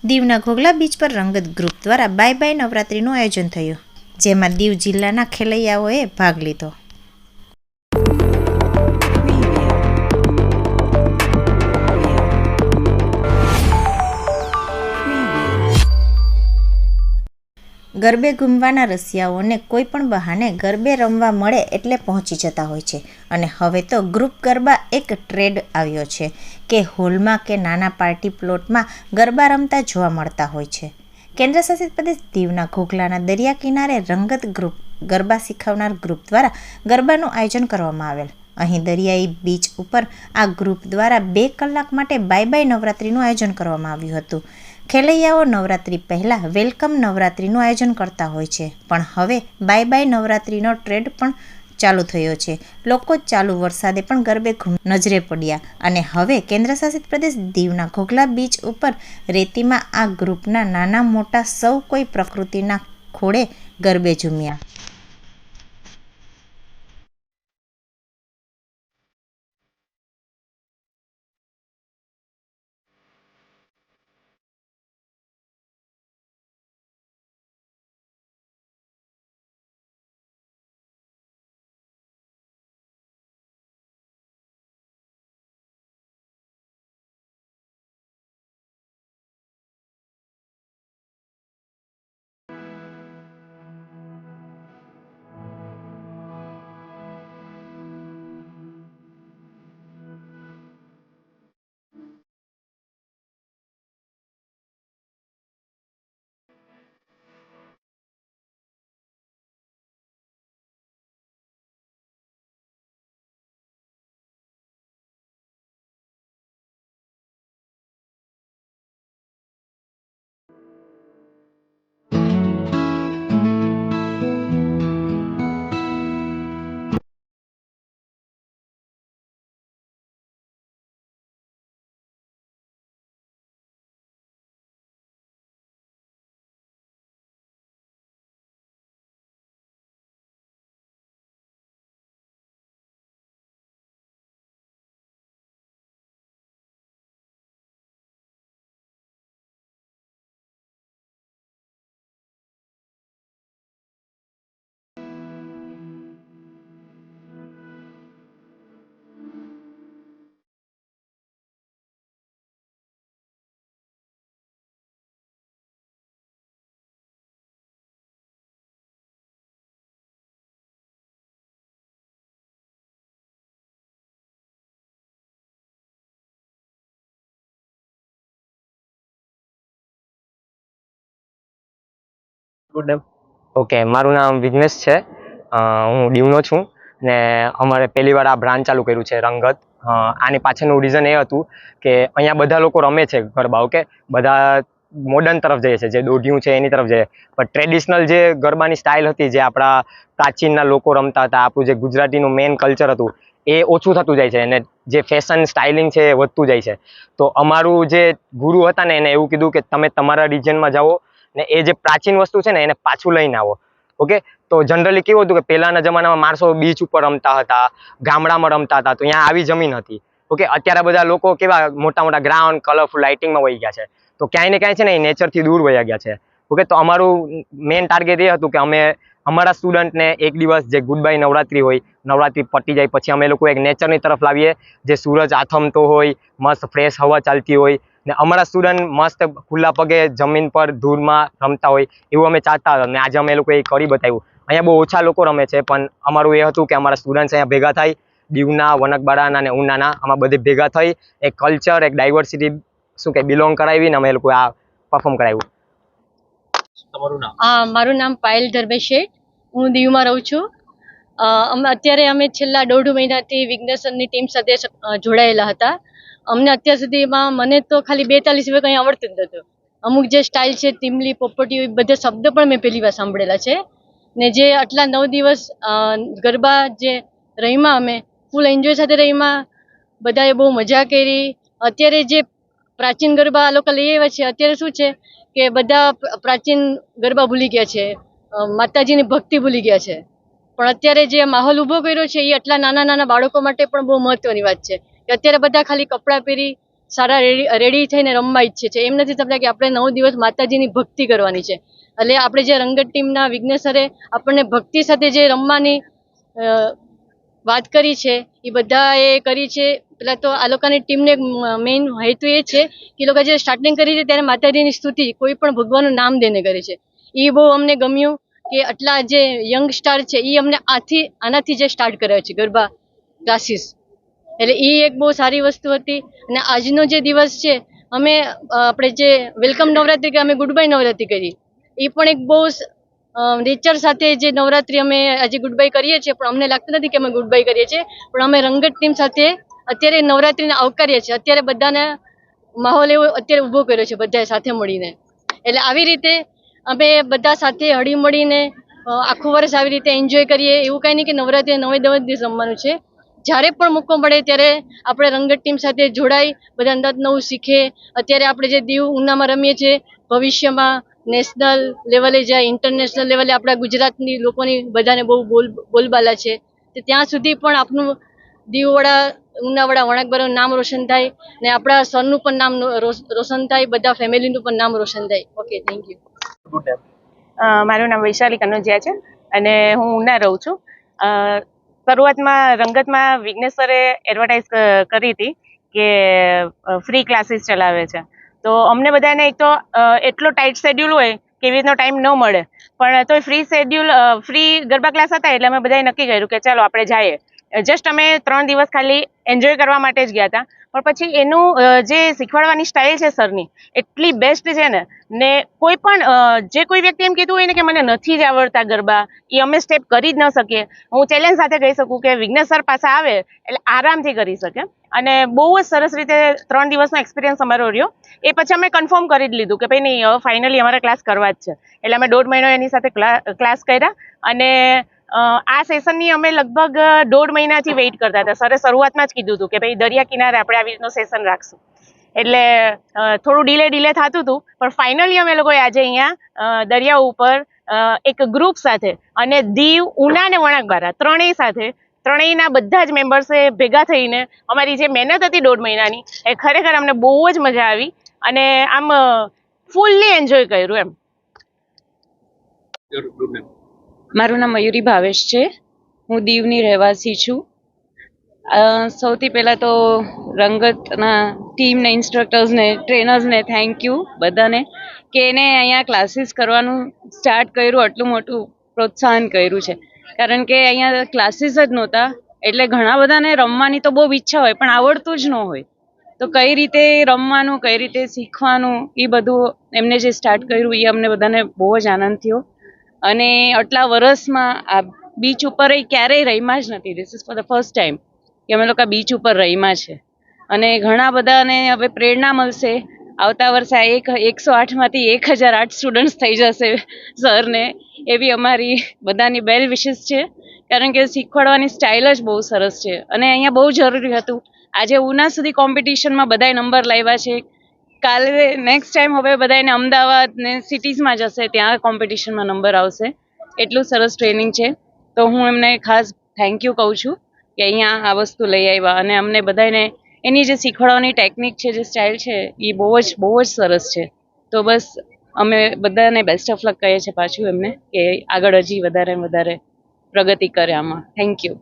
દીવના ઘોઘલા બીચ પર રંગત ગ્રુપ દ્વારા બાય બાય નવરાત્રિનું આયોજન થયું, જેમાં દીવ જિલ્લાના ખેલૈયાઓએ ભાગ લીધો. ગરબે ઘૂમવાના રસિયાઓને કોઈ પણ બહાને ગરબે રમવા મળે એટલે પહોંચી જતા હોય છે. અને હવે તો ગ્રુપ ગરબા એક ટ્રેડ આવ્યો છે કે હોલમાં કે નાના પાર્ટી પ્લોટમાં ગરબા રમતા જોવા મળતા હોય છે. કેન્દ્ર શાસિત પ્રદેશ દીવના ઘોઘલાના દરિયા કિનારે રંગત ગ્રુપ ગરબા શીખવનાર ગ્રુપ દ્વારા ગરબાનું આયોજન કરવામાં આવેલ. અહીં દરિયાઈ બીચ ઉપર આ ગ્રુપ દ્વારા 2 કલાક માટે બાય બાય નવરાત્રિનું આયોજન કરવામાં આવ્યું હતું. ખેલૈયાઓ નવરાત્રિ પહેલાં વેલકમ નવરાત્રિનું આયોજન કરતા હોય છે, પણ હવે બાય બાય નવરાત્રિનો ટ્રેન્ડ પણ ચાલુ થયો છે. લોકો ચાલુ વરસાદે પણ ગરબે નજરે પડ્યા અને હવે કેન્દ્રશાસિત પ્રદેશ દીવના ઘોઘલા બીચ ઉપર રેતીમાં આ ગ્રુપના નાના મોટા સૌ કોઈ પ્રકૃતિના ખોળે ગરબે ઝૂમ્યા. ઓકે, મારું નામ વિઘ્નેશ છે. હું દીવનો છું ને અમારે પહેલી વાર આ બ્રાન્ચ ચાલુ કર્યું છે રંગત. આની પાછળનું રીઝન એ હતું કે અહીંયા બધા લોકો રમે છે ગરબા. ઓકે, બધા મોડર્ન તરફ જઈએ છે, જે દોઢિયું છે એની તરફ જઈએ, પણ ટ્રેડિશનલ જે ગરબાની સ્ટાઇલ હતી, જે આપણા પ્રાચીનના લોકો રમતા હતા, આપણું જે ગુજરાતીનું મેઇન કલ્ચર હતું, એ ઓછું થતું જાય છે અને જે ફેશન સ્ટાઇલિંગ છે એ વધતું જાય છે. તો અમારું જે ગુરુ હતા ને, એને એવું કીધું કે તમે તમારા રિજનમાં જાઓ ને એ જે પ્રાચીન વસ્તુ છે ને એને પાછું લઈને આવો. ઓકે, તો જનરલી કેવું હતું કે પહેલાના જમાનામાં માણસો બીચ ઉપર રમતા હતા, ગામડામાં રમતા હતા, તો અહીંયા આવી જમીન હતી. ઓકે, અત્યારે બધા લોકો કેવા મોટા મોટા ગ્રાઉન્ડ કલરફુલ લાઇટિંગમાં વહી ગયા છે, તો ક્યાંય ને ક્યાંય છે ને એ નેચરથી દૂર વહી ગયા છે. ઓકે, તો અમારું મેઇન ટાર્ગેટ એ હતું કે અમે અમારા સ્ટુડન્ટને એક દિવસ જે ગુડ બાય નવરાત્રી હોય, નવરાત્રી પતી જાય પછી અમે લોકો એક નેચરની તરફ લાવીએ, જે સૂરજ આથમતો હોય, મસ્ત ફ્રેશ હવા ચાલતી હોય ને અમારા સ્ટુડન્ટ મસ્ત ખુલ્લા પગે જમીન પર ધૂળમાં રમતા હોય, એવું અમે ચાહતા હતા ને આજે અમે લોકો એ કરી બતાવ્યું. અહીંયા બહુ ઓછા લોકો રમે છે, પણ અમારું એ હતું કે અમારા સ્ટુડન્ટ્સ અહીંયા ભેગા થાય, દીવના, વનકબાડાના અને ઉનાના, આમાં બધે ભેગા થઈ એક કલ્ચર, એક ડાયવર્સિટી શું કે બિલોંગ કરાવીને અમે લોકો આ પરફોર્મ કરાવ્યું. તમારું નામ? મારું નામ પાયલ ધર્મેશ શેઠ. હું દીવમાં રહું છું. અત્યારે અમે છેલ્લા 1.5 મહિનાથી વિઘ્નેશની ટીમ સાથે જોડાયેલા હતા. અમને અત્યાર સુધીમાં મને તો ખાલી 42 સિવાય કંઈ આવડતું જ નહોતું. અમુક જે સ્ટાઇલ છે, ટીમલી, પોપટીઓ, એ બધા શબ્દ પણ મેં પહેલી વાર સાંભળેલા છે. ને જે આટલા 9 દિવસ ગરબા જે રહીમાં અમે ફૂલ એન્જોય સાથે રહીમાં, બધાએ બહુ મજા કરી. અત્યારે જે પ્રાચીન ગરબા આ લોકો લઈ આવ્યા છે, અત્યારે શું છે કે બધા પ્રાચીન ગરબા ભૂલી ગયા છે, માતાજીની ભક્તિ ભૂલી ગયા છે. પણ અત્યારે જે માહોલ ઊભો કર્યો છે એ આટલા નાના નાના બાળકો માટે પણ બહુ મહત્વની વાત છે કે અત્યારે બધા ખાલી કપડાં પહેરી સારા રેડી થઈને રમવા ઈચ્છે છે. એમ નથી સમજતા કે આપણે 9 દિવસ માતાજીની ભક્તિ કરવાની છે. એટલે આપણે જે રંગત ટીમના વિઘ્નેશ સરે આપણને ભક્તિ સાથે જે રમવાની વાત કરી છે એ બધા એ કરી છે. પેલા તો આ લોકોની ટીમને મેઇન હેતુ એ છે કે લોકો જે સ્ટાર્ટિંગ કરી છે ત્યારે માતાજીની સ્તુતિ કોઈ પણ ભગવાનનું નામ દઈને કરી છે. એ બહુ અમને ગમ્યું કે આટલા જે યંગ સ્ટાર છે એ અમને આનાથી જે સ્ટાર્ટ કર્યા છે ગરબા ક્લાસીસ, એટલે એ એક બહુ સારી વસ્તુ હતી. અને આજનો જે દિવસ છે અમે આપણે જે વેલકમ નવરાત્રી કે અમે ગુડ બાય નવરાત્રી કરી, એ પણ એક બહુ નેચર સાથે જે નવરાત્રી અમે આજે ગુડ બાય કરીએ છીએ, પણ અમને લાગતું નથી કે અમે ગુડ બાય કરીએ છીએ, પણ અમે રંગત ટીમ સાથે અત્યારે નવરાત્રીને આવકારીએ છીએ. અત્યારે બધાને માહોલ એવો અત્યારે ઊભો કર્યો છે બધાએ સાથે મળીને. એટલે આવી રીતે અમે બધા સાથે હળી મળીને આખું વર્ષ આવી રીતે એન્જોય કરીએ. એવું કાંઈ નહીં કે નવરાત્રી 9 દિવસ રમવાનું છે. જ્યારે પણ મોકો મળે ત્યારે આપણે રંગત ટીમ સાથે જોડાઈ બધા અંદાજ નવું શીખે. અત્યારે આપણે જે દીવ ઉનામાં રમીએ છીએ, ભવિષ્યમાં નેશનલ લેવલે જાય, ઇન્ટરનેશનલ લેવલે આપણા ગુજરાતની લોકોની બધાને બહુ બોલબાલા છે. તો ત્યાં સુધી પણ આપણું દીવવાળા ઉનાવાળા વણાકબરાનું નામ રોશન થાય ને આપણા સરનું પણ નામ રોશન થાય, બધા ફેમિલીનું પણ નામ રોશન થાય. Okay, thank you. મારું નામ વૈશાલી કનોજિયા છે અને હું ઉના રહું છું. શરૂઆતમાં રંગતમાં વિઘ્નેશ સરે એડવર્ટાઇઝ કરી હતી કે ફ્રી ક્લાસીસ ચલાવે છે. તો અમને બધાને એક તો એટલો ટાઈટ શેડ્યુલ હોય કે એવી રીતનો ટાઈમ ન મળે, પણ તો ફ્રી ગરબા ક્લાસ હતા એટલે અમે બધાએ નક્કી કર્યું કે ચાલો આપણે જઈએ. જસ્ટ અમે 3 દિવસ ખાલી એન્જોય કરવા માટે જ ગયા હતા, પણ પછી એનું જે શીખવાડવાની સ્ટાઇલ છે સરની એટલી બેસ્ટ છે ને કોઈ પણ જે કોઈ વ્યક્તિ એમ કીધું હોય ને કે મને નથી જ આવડતા ગરબા, એ અમે સ્ટેપ કરી જ ન શકીએ, હું ચેલેન્જ સાથે કહી શકું કે વિઘ્નેશ સર પાસે આવે એટલે આરામથી કરી શકે. અને બહુ જ સરસ રીતે 3 દિવસનો એક્સપિરિયન્સ અમારો રહ્યો. એ પછી અમે કન્ફર્મ કરી જ લીધું કે ભાઈ નહીં, હવે ફાઇનલી અમારે ક્લાસ કરવા જ છે. એટલે અમે 1.5 મહિનો એની સાથે ક્લાસ કર્યા અને આ સેશનની અમે લગભગ 1.5 મહિનાથી વેઇટ કરતા હતા. સરે શરૂઆતમાં જ કીધું હતું કે ભાઈ દરિયા કિનારે આપણે આવી રીતનું સેશન રાખશું. એટલે થોડું ડીલે થતું હતું, પણ ફાઇનલી અમે લોકોએ આજે અહીંયા દરિયા ઉપર એક ગ્રુપ સાથે અને દીવ, ઉના અને વણાકબારા ત્રણેયના બધા જ મેમ્બર્સે ભેગા થઈને અમારી જે મહેનત હતી 1.5 મહિનાની, એ ખરેખર અમને બહુ જ મજા આવી અને આમ ફૂલ્લી એન્જોય કર્યું એમ. મારું નામ મયુરી ભાવેશ છે. હું દીવની રહેવાસી છું. સૌથી પહેલાં તો રંગતના ટીમને, ઇન્સ્ટ્રક્ટર્સને, ટ્રેનર્સને થેન્ક યુ બધાને કે એને અહીંયા ક્લાસીસ કરવાનું સ્ટાર્ટ કર્યું, આટલું મોટું પ્રોત્સાહન કર્યું છે. કારણ કે અહીંયા ક્લાસીસ જ નહોતા એટલે ઘણા બધાને રમવાની તો બહુ ઈચ્છા હોય પણ આવડતું જ ન હોય, તો કઈ રીતે રમવાનું, કઈ રીતે શીખવાનું, એ બધું એમને જે સ્ટાર્ટ કર્યું એ અમને બધાને બહુ જ આનંદ થયો. અને આટલા વર્ષમાં આ બીચ ઉપર ક્યારેય રમ્યા જ નથી. This is for the first time કે અમે લોકો બીચ ઉપર રમ્યા છે. અને ઘણા બધાને હવે પ્રેરણા મળશે. આવતા વર્ષે 108માંથી 1008 સ્ટુડન્ટ્સ થઈ જશે સરને, એવી અમારી બધાની બેલ વિશિસ છે. કારણ કે શીખવાડવાની સ્ટાઇલ જ બહુ સરસ છે અને અહીંયા બહુ જરૂરી હતું. આજે ઉના સુધી કોમ્પિટિશનમાં બધાએ નંબર લાવ્યા છે. કાલે નેક્સ્ટ ટાઈમ હવે બધાને અમદાવાદ ને સિટીઝમાં જશે, ત્યાં કોમ્પિટિશનમાં નંબર આવશે. એટલું સરસ ટ્રેનિંગ છે. તો હું એમને ખાસ થેન્ક યુ કહું છું કે અહીંયા આ વસ્તુ લઈ આવ્યા અને અમને બધાને એની જે શીખવાડવાની ટેકનિક છે, જે સ્ટાઇલ છે, એ બહુ જ સરસ છે. તો બસ અમે બધાને બેસ્ટ ઓફ લક કહીએ છીએ પાછું એમને કે આગળ હજી વધારે પ્રગતિ કરે આમાં. Thank you.